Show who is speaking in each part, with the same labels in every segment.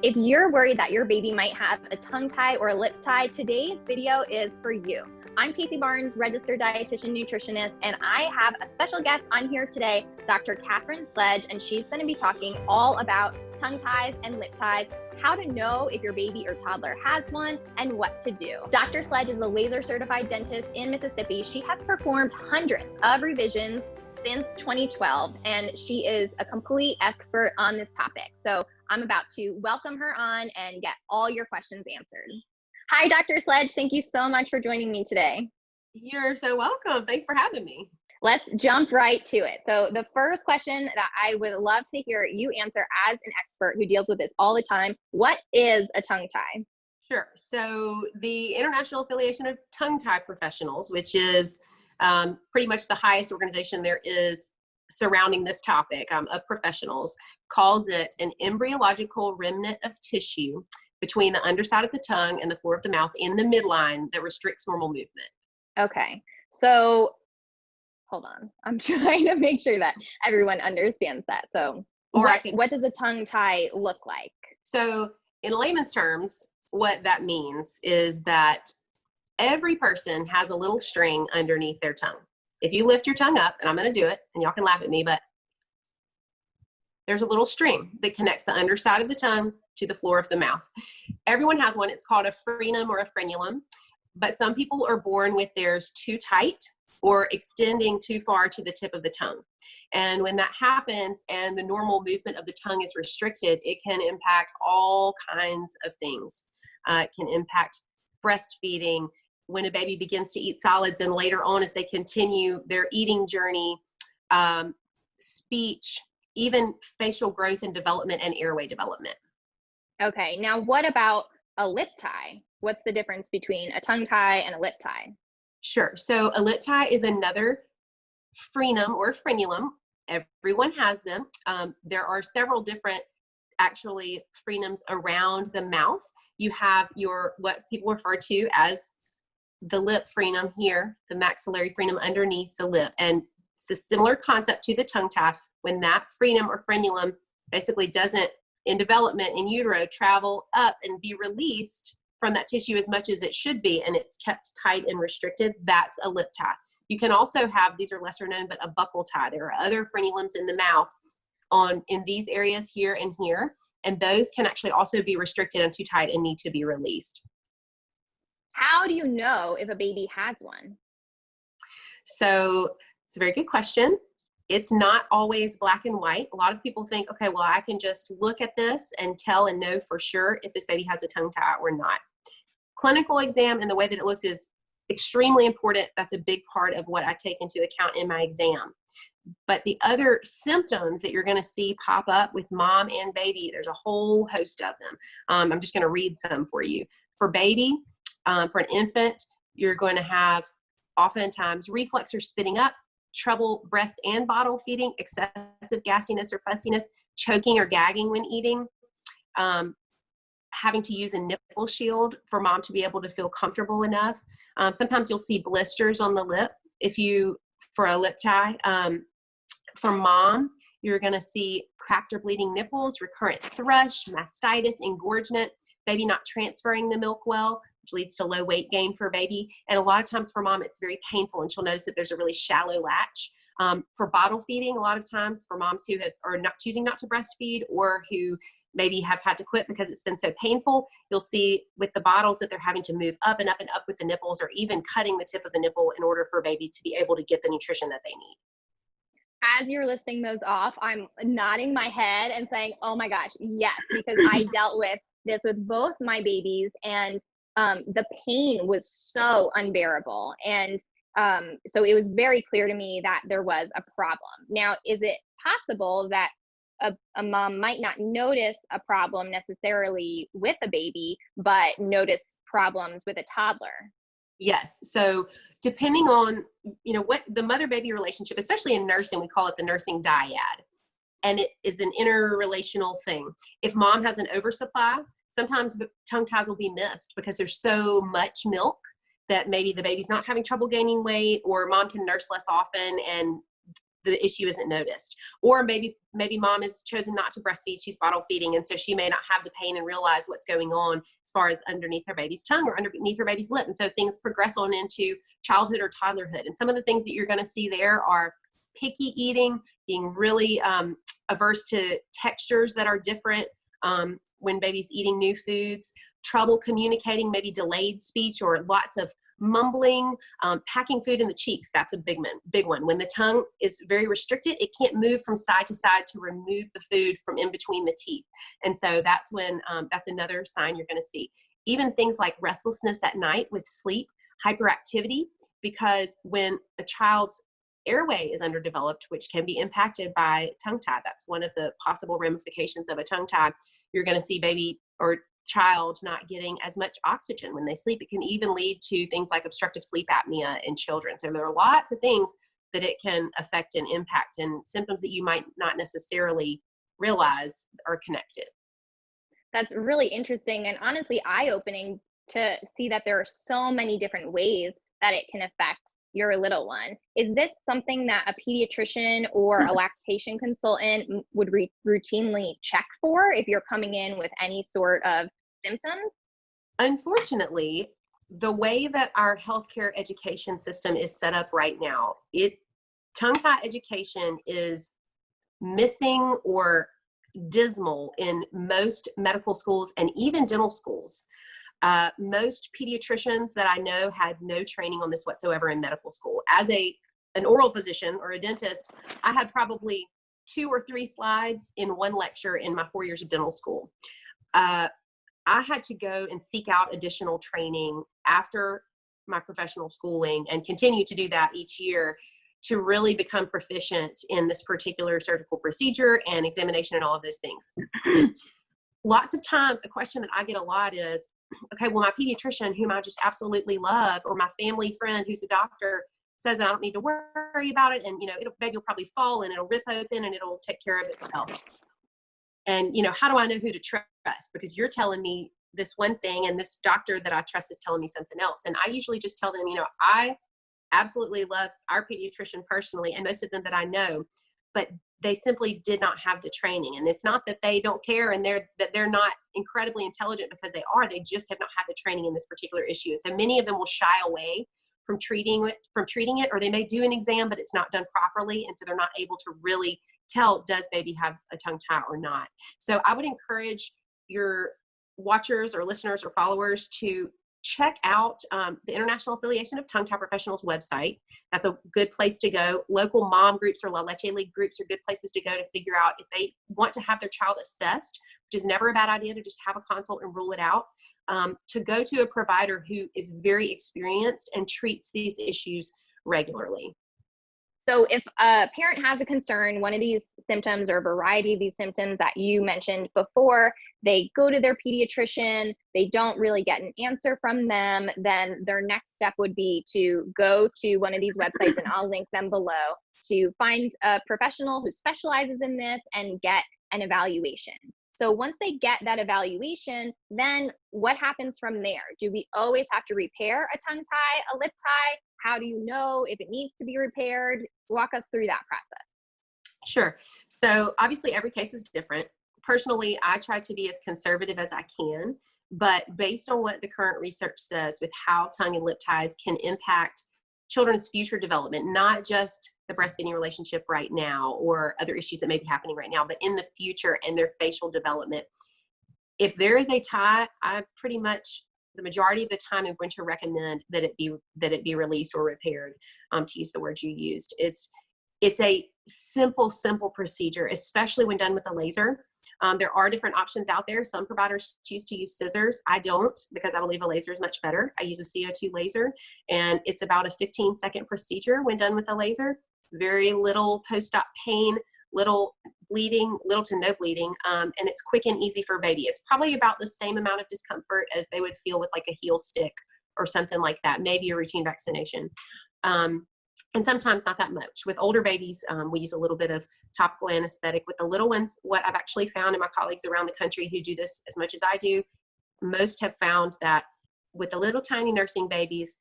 Speaker 1: If you're worried that your baby might have a tongue tie or a lip tie, today's video is for you. I'm Casey Barnes, registered dietitian nutritionist, and I have a special guest on here today, Dr. Catherine Sledge, and she's going to be talking all about tongue ties and lip ties, how to know if your baby or toddler has one, and what to do. Dr. Sledge is a laser certified dentist in Mississippi. She has performed hundreds of revisions since 2012, and she is a complete expert on this topic. So I'm about to welcome her on and get all your questions answered. Hi, Dr. Sledge. Thank you so much for joining me today.
Speaker 2: You're so welcome. Thanks for having me.
Speaker 1: Let's jump right to it. So the first question that I would love to hear you answer as an expert who deals with this all the time, what is a tongue tie?
Speaker 2: Sure. So the International Affiliation of Tongue Tie Professionals, which is pretty much the highest organization there is surrounding this topic of professionals, calls it an embryological remnant of tissue between the underside of the tongue and the floor of the mouth in the midline that restricts normal movement.
Speaker 1: Okay, so hold on. I'm trying to make sure that everyone understands that. So what does a tongue tie look like?
Speaker 2: So in layman's terms, what that means is that every person has a little string underneath their tongue. If you lift your tongue up, and I'm going to do it, and y'all can laugh at me, but there's a little string that connects the underside of the tongue to the floor of the mouth. Everyone has one. It's called a frenum or a frenulum, but some people are born with theirs too tight or extending too far to the tip of the tongue. And when that happens and the normal movement of the tongue is restricted, it can impact all kinds of things. It can impact breastfeeding, when a baby begins to eat solids, and later on as they continue their eating journey, speech, even facial growth and development and airway development.
Speaker 1: Okay, now what about a lip tie? What's the difference between a tongue tie and a lip tie?
Speaker 2: Sure. So a lip tie is another frenum or frenulum. Everyone has them. There are several different actually frenums around the mouth. You have your, what people refer to as the lip frenum here, the maxillary frenum underneath the lip. And it's a similar concept to the tongue tie. When that frenum or frenulum basically doesn't, in development in utero, travel up and be released from that tissue as much as it should be, and it's kept tight and restricted, that's a lip tie. You can also have, these are lesser known, but a buccal tie. There are other frenulums in the mouth in these areas here and here, and those can actually also be restricted and too tight and need to be released.
Speaker 1: How do you know if a baby has one?
Speaker 2: So it's a very good question. It's not always black and white. A lot of people think, okay, well, I can just look at this and tell and know for sure if this baby has a tongue tie or not. Clinical exam and the way that it looks is extremely important. That's a big part of what I take into account in my exam. But the other symptoms that you're going to see pop up with mom and baby, there's a whole host of them. I'm just going to read some for you. For baby, for an infant, you're going to have oftentimes reflux or spitting up, trouble breast and bottle feeding, excessive gassiness or fussiness, choking or gagging when eating, having to use a nipple shield for mom to be able to feel comfortable enough. Sometimes you'll see blisters on the lip for a lip tie. For mom, you're going to see cracked or bleeding nipples, recurrent thrush, mastitis, engorgement, baby not transferring the milk well, which leads to low weight gain for baby. And a lot of times for mom, it's very painful, and she'll notice that there's a really shallow latch. For bottle feeding, a lot of times for moms who are not choosing not to breastfeed or who maybe have had to quit because it's been so painful, you'll see with the bottles that they're having to move up and up and up with the nipples, or even cutting the tip of the nipple in order for baby to be able to get the nutrition that they need.
Speaker 1: As you're listing those off, I'm nodding my head and saying, oh my gosh, yes, because I dealt with this with both my babies, and the pain was so unbearable. And so it was very clear to me that there was a problem. Now, is it possible that a mom might not notice a problem necessarily with a baby, but notice problems with a toddler?
Speaker 2: Yes. So depending on, what the mother-baby relationship, especially in nursing, we call it the nursing dyad. And it is an interrelational thing. If mom has an oversupply, sometimes tongue ties will be missed because there's so much milk that maybe the baby's not having trouble gaining weight, or mom can nurse less often and the issue isn't noticed. Or maybe mom has chosen not to breastfeed, she's bottle feeding, and so she may not have the pain and realize what's going on as far as underneath her baby's tongue or underneath her baby's lip. And so things progress on into childhood or toddlerhood. And some of the things that you're going to see there are picky eating, being really averse to textures that are different when baby's eating new foods, trouble communicating, maybe delayed speech or lots of mumbling, packing food in the cheeks. That's a big one. When the tongue is very restricted, it can't move from side to side to remove the food from in between the teeth. And so that's when, that's another sign you're going to see. Even things like restlessness at night with sleep, hyperactivity, because when a child's airway is underdeveloped, which can be impacted by tongue tie, that's one of the possible ramifications of a tongue tie. You're going to see baby or child not getting as much oxygen when they sleep. It can even lead to things like obstructive sleep apnea in children. So there are lots of things that it can affect and impact, and symptoms that you might not necessarily realize are connected.
Speaker 1: That's really interesting and honestly eye-opening to see that there are so many different ways that it can affect your little one. Is this something that a pediatrician or a lactation consultant would routinely check for if you're coming in with any sort of symptoms?
Speaker 2: Unfortunately, the way that our healthcare education system is set up right now, tongue tie education is missing or dismal in most medical schools and even dental schools. Most pediatricians that I know had no training on this whatsoever in medical school. As an oral physician or a dentist, I had probably 2 or 3 slides in one lecture in my 4 years of dental school. I had to go and seek out additional training after my professional schooling and continue to do that each year to really become proficient in this particular surgical procedure and examination and all of those things. Lots of times, a question that I get a lot is, okay, well, my pediatrician, whom I just absolutely love, or my family friend who's a doctor, says that I don't need to worry about it, and baby will probably fall and it'll rip open and it'll take care of itself. And how do I know who to trust? Because you're telling me this one thing, and this doctor that I trust is telling me something else. And I usually just tell them, I absolutely love our pediatrician personally, and most of them that I know, but they simply did not have the training. And it's not that they don't care and they're not incredibly intelligent, because they are. They just have not had the training in this particular issue. And so many of them will shy away from treating it, or they may do an exam, but it's not done properly. And so they're not able to really tell, does baby have a tongue tie or not? So I would encourage your watchers or listeners or followers to check out the International Affiliation of Tongue Tie Professionals website. That's a good place to go. Local mom groups or La Leche League groups are good places to go to figure out if they want to have their child assessed, which is never a bad idea to just have a consult and rule it out, to go to a provider who is very experienced and treats these issues regularly.
Speaker 1: So if a parent has a concern, one of these symptoms or a variety of these symptoms that you mentioned before, they go to their pediatrician, they don't really get an answer from them, then their next step would be to go to one of these websites, and I'll link them below, to find a professional who specializes in this and get an evaluation. So once they get that evaluation, then what happens from there? Do we always have to repair a tongue tie, a lip tie? How do you know if it needs to be repaired? Walk us through that process.
Speaker 2: Sure. So obviously every case is different. Personally, I try to be as conservative as I can, but based on what the current research says with how tongue and lip ties can impact children's future development, not just the breastfeeding relationship right now or other issues that may be happening right now, but in the future and their facial development. If there is a tie, I pretty much, the majority of the time, I'm going to recommend that it be released or repaired, to use the words you used. It's a simple procedure, especially when done with a laser. There are different options out there. Some providers choose to use scissors. I don't, because I believe a laser is much better. I use a CO2 laser, and it's about a 15-second procedure when done with a laser. Very little post-op pain, little bleeding, little to no bleeding, and it's quick and easy for a baby. It's probably about the same amount of discomfort as they would feel with like a heel stick or something like that, maybe a routine vaccination. And sometimes not that much. With older babies, we use a little bit of topical anesthetic. With the little ones, what I've actually found, and my colleagues around the country who do this as much as I do, most have found that with the little tiny nursing babies,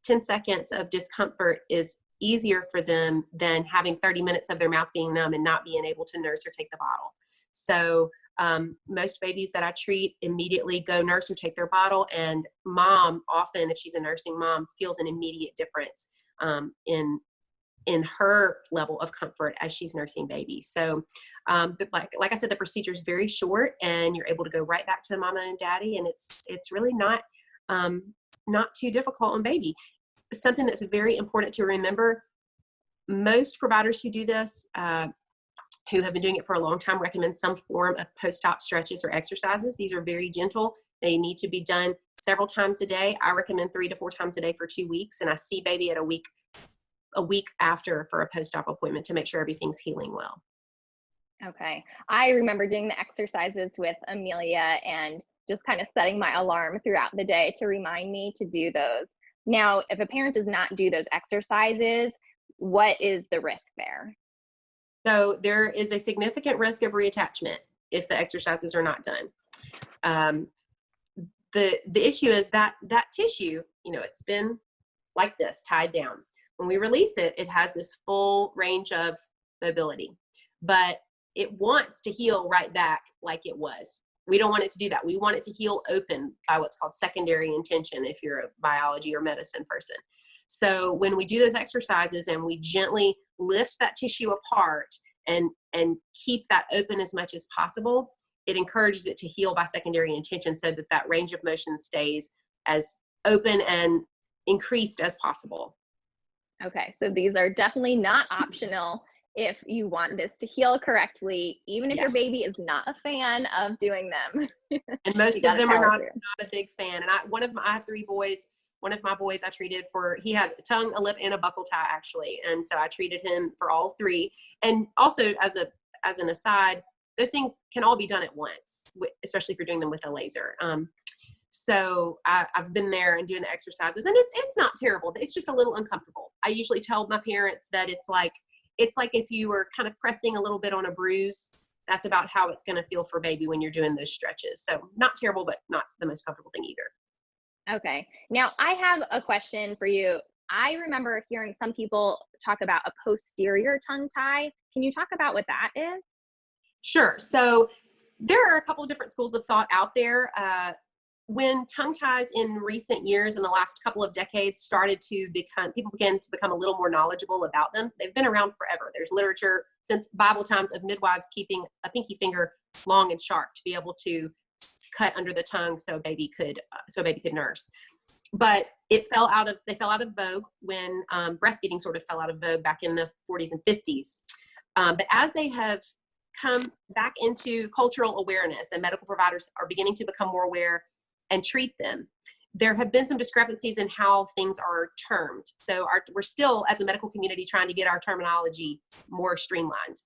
Speaker 2: 10 seconds of discomfort is easier for them than having 30 minutes of their mouth being numb and not being able to nurse or take the bottle. So most babies that I treat immediately go nurse or take their bottle, and mom often, if she's a nursing mom, feels an immediate difference in her level of comfort as she's nursing babies. So like I said, the procedure is very short, and you're able to go right back to mama and daddy, and it's really not too difficult on baby. Something that's very important to remember, most providers who do this, who have been doing it for a long time, recommend some form of post-op stretches or exercises. These are very gentle. They need to be done several times a day. I recommend 3 to 4 times a day for 2 weeks, and I see baby at a week after for a post-op appointment to make sure everything's healing well.
Speaker 1: Okay. I remember doing the exercises with Amelia and just kind of setting my alarm throughout the day to remind me to do those. Now, if a parent does not do those exercises, what is the risk there?
Speaker 2: So there is a significant risk of reattachment if the exercises are not done. The issue is that tissue, it's been like this, tied down. When we release it, it has this full range of mobility, but it wants to heal right back like it was. We don't want it to do that. We want it to heal open by what's called secondary intention if you're a biology or medicine person. So when we do those exercises and we gently lift that tissue apart and keep that open as much as possible, it encourages it to heal by secondary intention so that range of motion stays as open and increased as possible.
Speaker 1: Okay, so these are definitely not optional if you want this to heal correctly, even if your baby is not a fan of doing them.
Speaker 2: And most of them are not a big fan. And I have 3 boys. One of my boys I treated he had a tongue, a lip, and a buccal tie actually. And so I treated him for all 3. And also as an aside, those things can all be done at once, especially if you're doing them with a laser. So I've been there and doing the exercises, and it's not terrible. It's just a little uncomfortable. I usually tell my parents that it's like if you were kind of pressing a little bit on a bruise. That's about how it's going to feel for baby when you're doing those stretches. So not terrible, but not the most comfortable thing either.
Speaker 1: Okay. Now I have a question for you. I remember hearing some people talk about a posterior tongue tie. Can you talk about what that is?
Speaker 2: Sure. So there are a couple of different schools of thought out there. When tongue ties in recent years, in the last couple of decades, people began to become a little more knowledgeable about them. They've been around forever. There's literature since Bible times of midwives keeping a pinky finger long and sharp to be able to cut under the tongue so baby could nurse. But they fell out of vogue when breastfeeding sort of fell out of vogue back in the 40s and 50s. But as they have come back into cultural awareness and medical providers are beginning to become more aware and treat them, there have been some discrepancies in how things are termed. So we're still, as a medical community, trying to get our terminology more streamlined.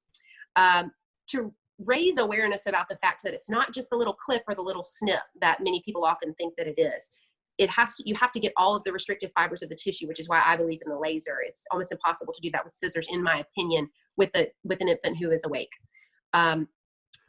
Speaker 2: To raise awareness about the fact that it's not just the little clip or the little snip that many people often think that it is. You have to get all of the restrictive fibers of the tissue, which is why I believe in the laser. It's almost impossible to do that with scissors, in my opinion, with an infant who is awake.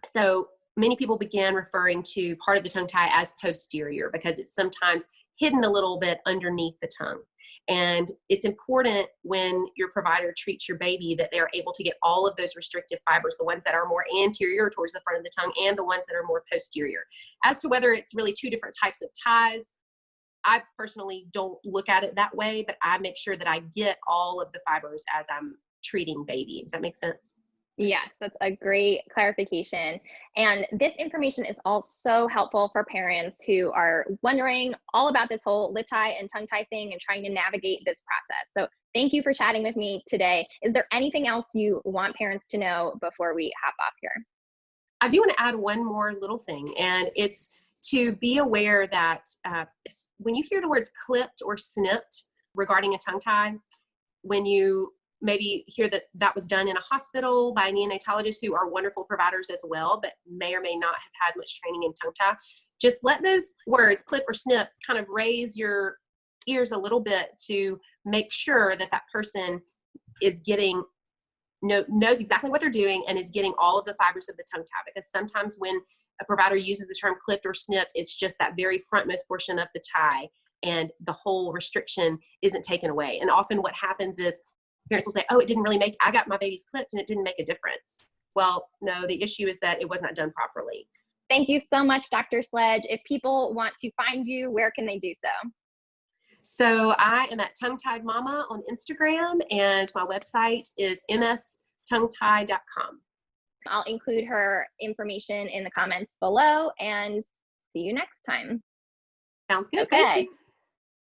Speaker 2: So many people began referring to part of the tongue tie as posterior because it's sometimes hidden a little bit underneath the tongue. And it's important when your provider treats your baby that they're able to get all of those restrictive fibers, the ones that are more anterior towards the front of the tongue and the ones that are more posterior. As to whether it's really 2 different types of ties, I personally don't look at it that way, but I make sure that I get all of the fibers as I'm treating baby. Does that make sense?
Speaker 1: Yes, that's a great clarification. And this information is also helpful for parents who are wondering all about this whole lip tie and tongue tie thing and trying to navigate this process. So thank you for chatting with me today. Is there anything else you want parents to know before we hop off here?
Speaker 2: I do want to add one more little thing, and it's to be aware that when you hear the words clipped or snipped regarding a tongue tie, when you maybe hear that was done in a hospital by neonatologists who are wonderful providers as well, but may or may not have had much training in tongue tie, just let those words, clip or snip, kind of raise your ears a little bit to make sure that person is knows exactly what they're doing and is getting all of the fibers of the tongue tie. Because sometimes when a provider uses the term clipped or snipped, it's just that very frontmost portion of the tie and the whole restriction isn't taken away. And often what happens is parents will say, oh, it didn't really make, I got my babies clipped and it didn't make a difference. Well, no, the issue is that it was not done properly.
Speaker 1: Thank you so much, Dr. Sledge. If people want to find you, where can they do so?
Speaker 2: So I am at Tongue Tied Mama on Instagram, and my website is mstonguetied.com.
Speaker 1: I'll include her information in the comments below, and see you next time.
Speaker 2: Sounds good.
Speaker 1: Okay.
Speaker 2: Thank you.